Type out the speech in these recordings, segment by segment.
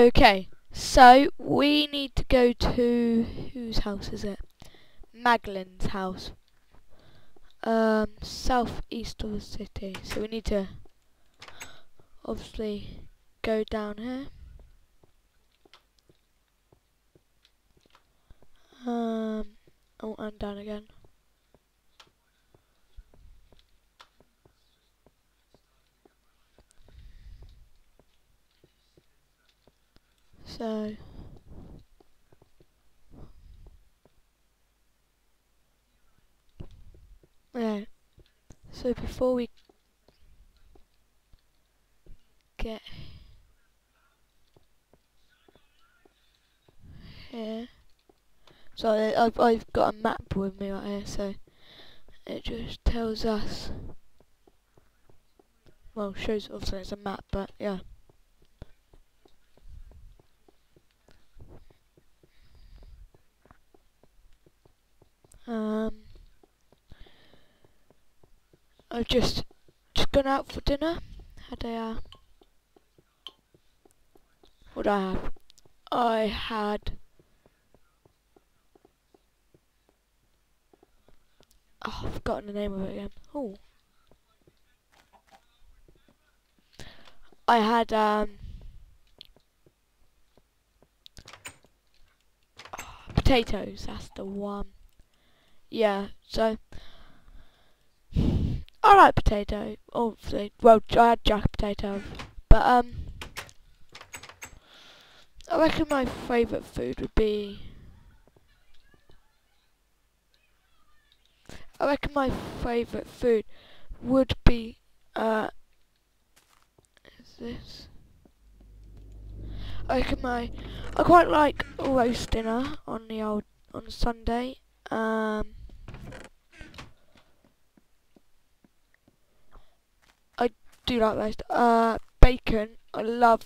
Okay, so we need to go to whose house is it? Magdalene's house. Southeast of the city. So we need to obviously go down here. Oh, and down again. So yeah. So before we get here, so I've got a map with me right here, so it just tells us. Well, shows obviously it's a map, but yeah. I've just gone out for dinner. Had a what did I have? I had I've forgotten the name of it again. Oh, I had potatoes. That's the one. Yeah. So I like potato. Obviously, well, I had jack potato, but I reckon my favourite food would be. I reckon my favourite food would be is this? I quite like a roast dinner on Sunday. I do like roast. Bacon. I love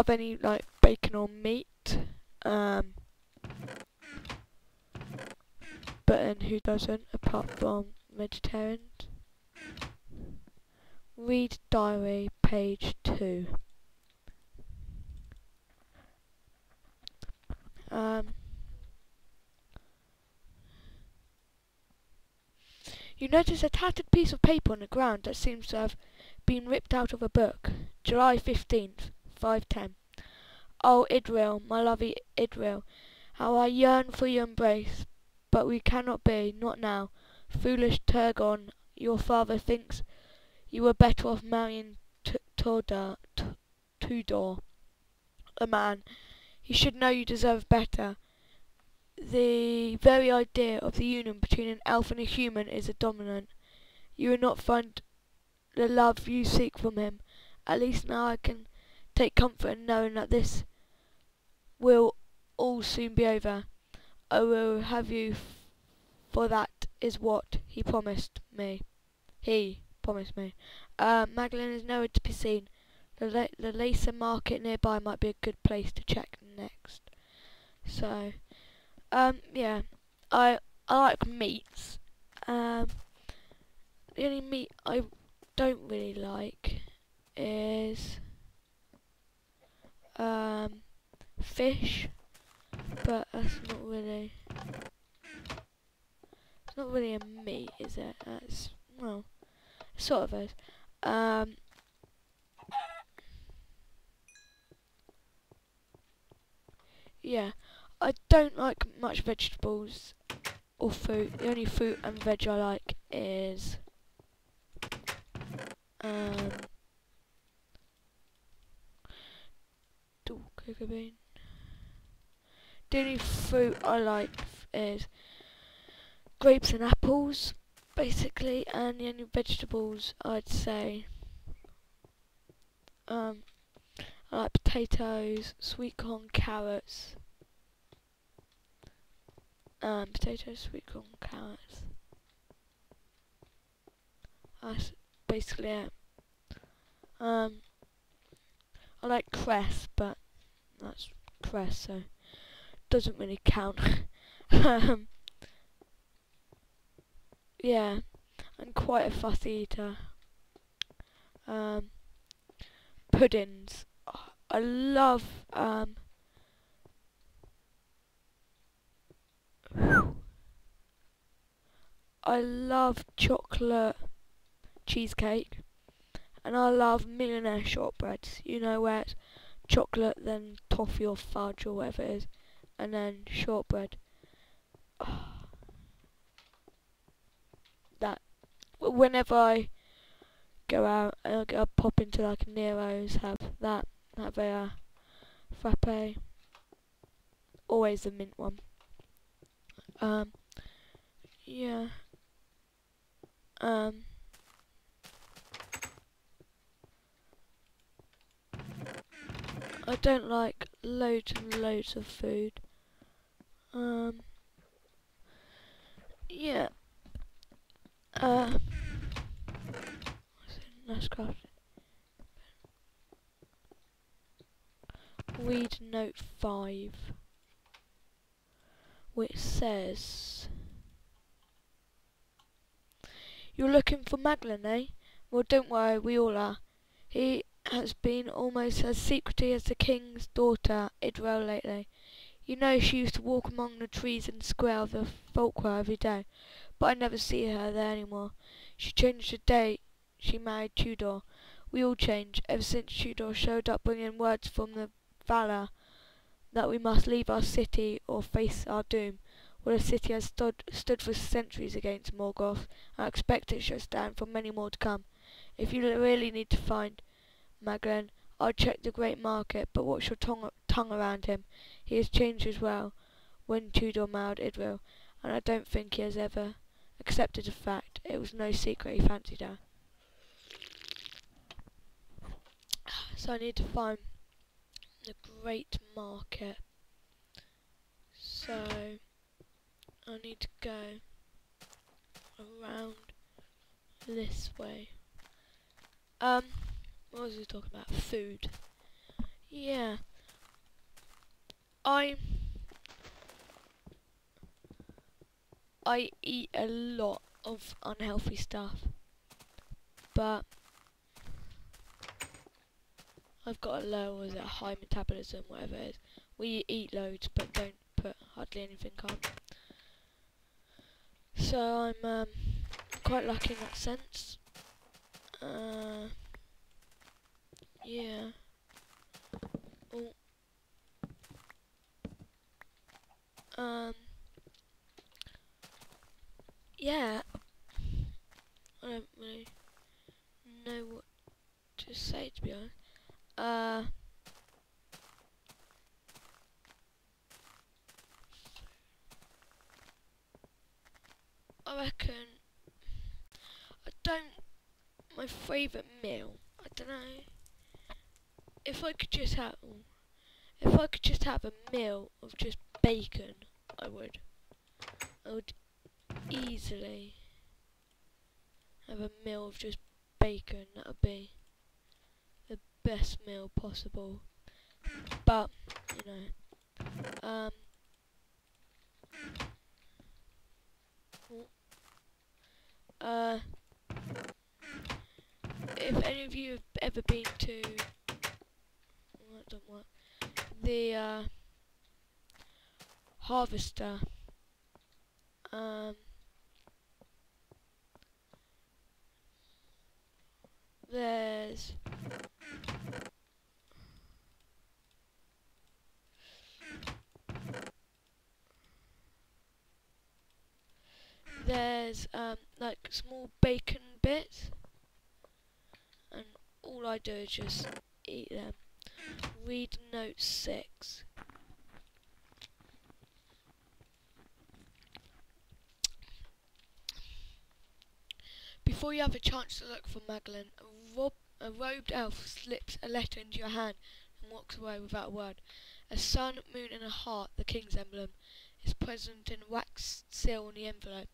any like bacon or meat. But then who doesn't apart from vegetarians? Read diary, page 2. You notice a tattered piece of paper on the ground that seems to have been ripped out of a book. July 15th, 5:10. Oh, Idril, my lovely Idril, how I yearn for your embrace, but we cannot be, not now. Foolish Turgon, your father thinks you were better off marrying Tudor, a man. He should know you deserve better. The very idea of the union between an elf and a human is a dominant. You will not find the love you seek from him. At least now I can take comfort in knowing that this will all soon be over. I will have you, for that is what he promised me. Magdalene is nowhere to be seen. The Lacer market nearby might be a good place to check next. So, yeah, I like meats. The only meat I don't really like is fish, but that's not really. It's not really a meat, is it? It's well, it sort of is. Yeah, I don't like much vegetables or fruit. The only fruit and veg I like is cocoa bean. The only fruit I like is grapes and apples, basically, and the only vegetables I'd say I like potatoes, sweet corn, carrots. Potatoes, sweet corn, carrots. That's basically it. I like cress, but that's cress, so doesn't really count. Yeah, I'm quite a fussy eater. Puddings. Oh, I love I love chocolate cheesecake, and I love millionaire shortbreads. You know, where it's chocolate, then toffee or fudge or whatever it is, and then shortbread. Oh, that whenever I go out, I'll pop into like a Nero's, have that, have a frappe, always the mint one. Yeah. I don't like loads and loads of food. Yeah. Nice craft. Read note 5, which says, "You're looking for Maglin, eh? Well, don't worry, we all are. He has been almost as secretive as the king's daughter, Idrel, lately. You know she used to walk among the trees in the square of the folkwell every day, but I never see her there any more. She changed the day she married Tudor. We all change, ever since Tudor showed up bringing words from the Valor that we must leave our city or face our doom. Well, the city has stood for centuries against Morgoth, and I expect it shall stand for many more to come. If you really need to find Maglin, I'll check the great market, but watch your tongue around him. He has changed as well when Tudor married Idril, and I don't think he has ever accepted the fact. It was no secret he fancied her. So I need to find the great market. So I need to go around this way. What was we talking about? Food. Yeah. I eat a lot of unhealthy stuff, but I've got a low, or is it a high metabolism, whatever it is. We eat loads, but don't put hardly anything on. So I'm quite lucky in that sense. Yeah. Oh. Yeah. I don't really know what to say, to be honest. I reckon my favourite meal, I don't know, if I could just have a meal of just bacon, I would easily have a meal of just bacon. That would be the best meal possible. But, you know, if any of you have ever been to, well, that don't work, the Harvester, there's like small bacon bits, and all I do is just eat them. Read note 6. Before you have a chance to look for Maglin, a robed elf slips a letter into your hand and walks away without a word. A sun, moon and a heart, the king's emblem, is present in a wax seal on the envelope.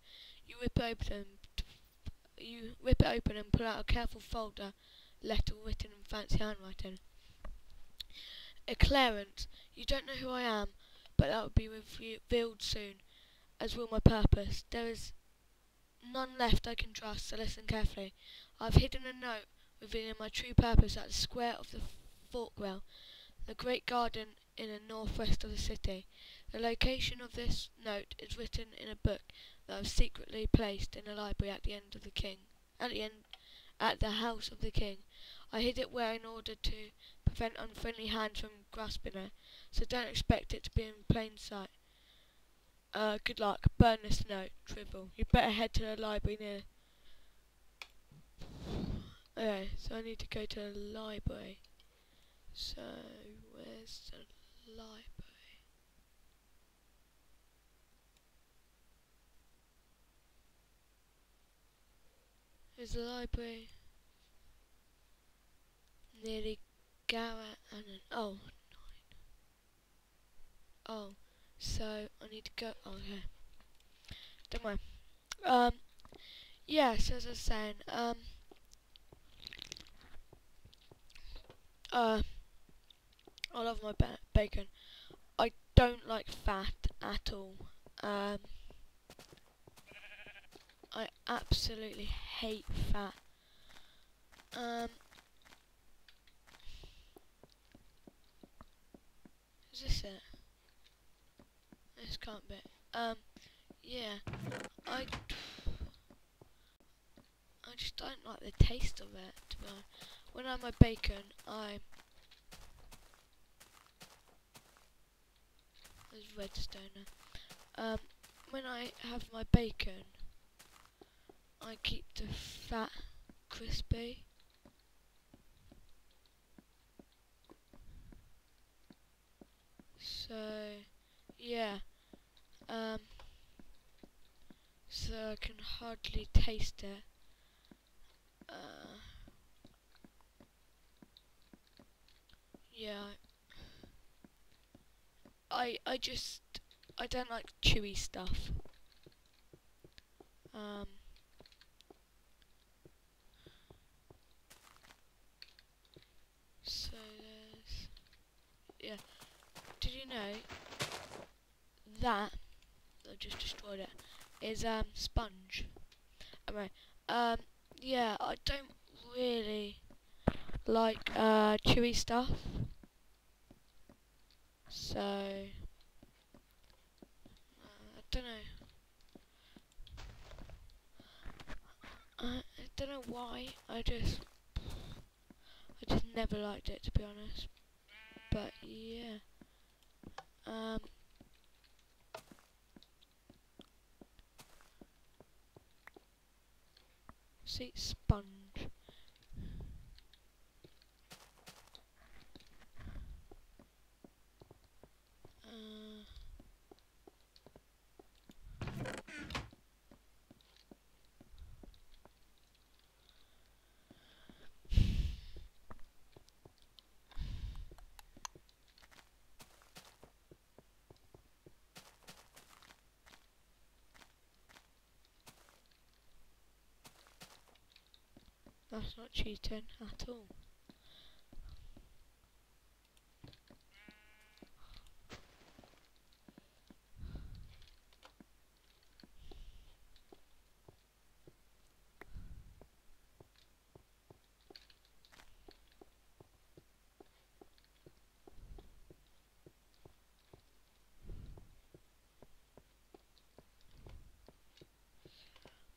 You rip it open and pull out a careful folder letter written in fancy handwriting. A Clarence, you don't know who I am, but that will be revealed soon, as will my purpose. There is none left I can trust, so listen carefully. I have hidden a note revealing my true purpose at the square of the folkwell. the great garden in the northwest of the city. The location of this note is written in a book that was secretly placed in the library at the end of the king, at the house of the king. I hid it where in order to prevent unfriendly hands from grasping it, so don't expect it to be in plain sight. Good luck. Burn this note. Tribble. You'd better head to the library near. Okay, so I need to go to the library. So, where's the library? Is the library near the Garrett and oh, 9. Oh, so I need to go. Oh, okay. Don't worry. Yeah, so as I was saying, I love my bacon. I don't like fat at all. I absolutely hate fat. Is this it? This can't be. Yeah. I just don't like the taste of it, to be honest. When I have my bacon, there's redstone there. When I have my bacon, I keep the fat crispy. So, yeah. So I can hardly taste it. Yeah. I don't like chewy stuff. So there's, yeah. Did you know that I just destroyed it is sponge? Anyway, yeah, I don't really like chewy stuff. So I don't know. I don't know why. I just never liked it, to be honest. But yeah. See, sponge. That's not cheating at all.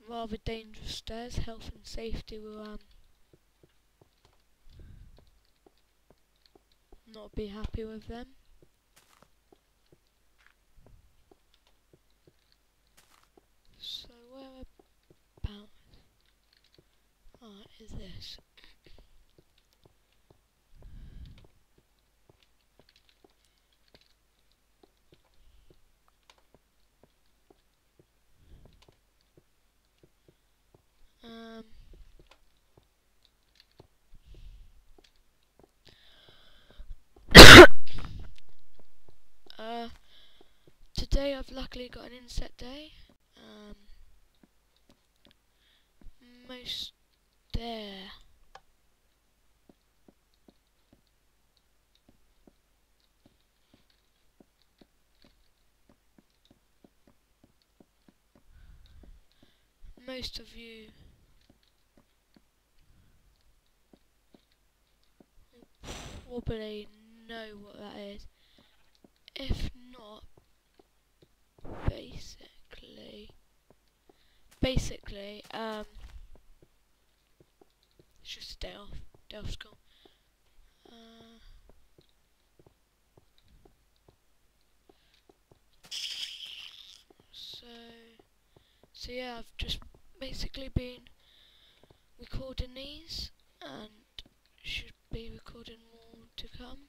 Rather dangerous stairs. Health and safety will not be happy with them. So whereabouts is this? Today I've luckily got an inset day. Most there. Most of you probably know what that is. If not, basically, it's just a day off school. So yeah, I've just basically been recording these, and should be recording more to come.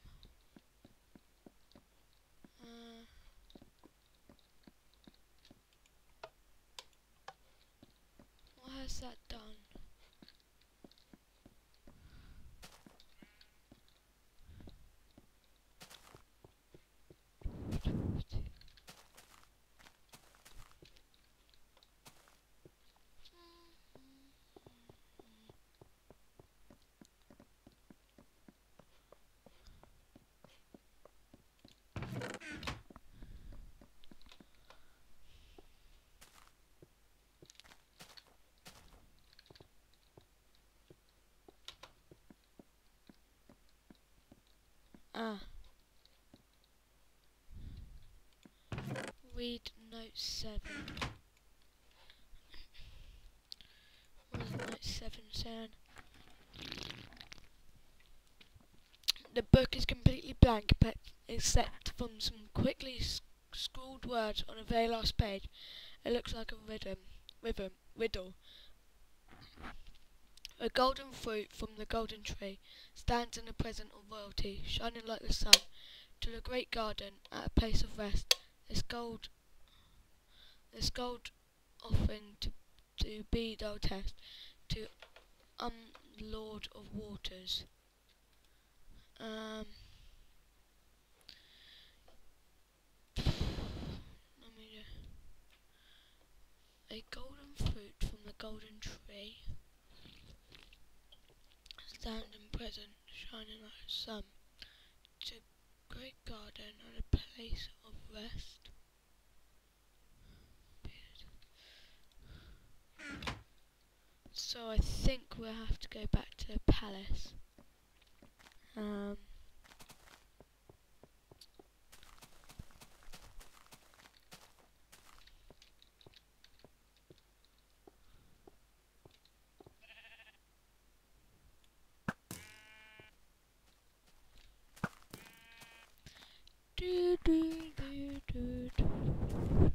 What has that done? Read note 7. What is note 7 saying? The book is completely blank, but except from some quickly scrawled words on a very last page. It looks like a riddle. A golden fruit from the golden tree stands in the presence of royalty, shining like the sun, to the great garden at a place of rest. This gold offering to be thou test, to Lord of waters. A golden fruit from the golden tree, standing present, shining like the sun, to great garden and a place of rest. So I think we'll have to go back to the palace. Do do do do do.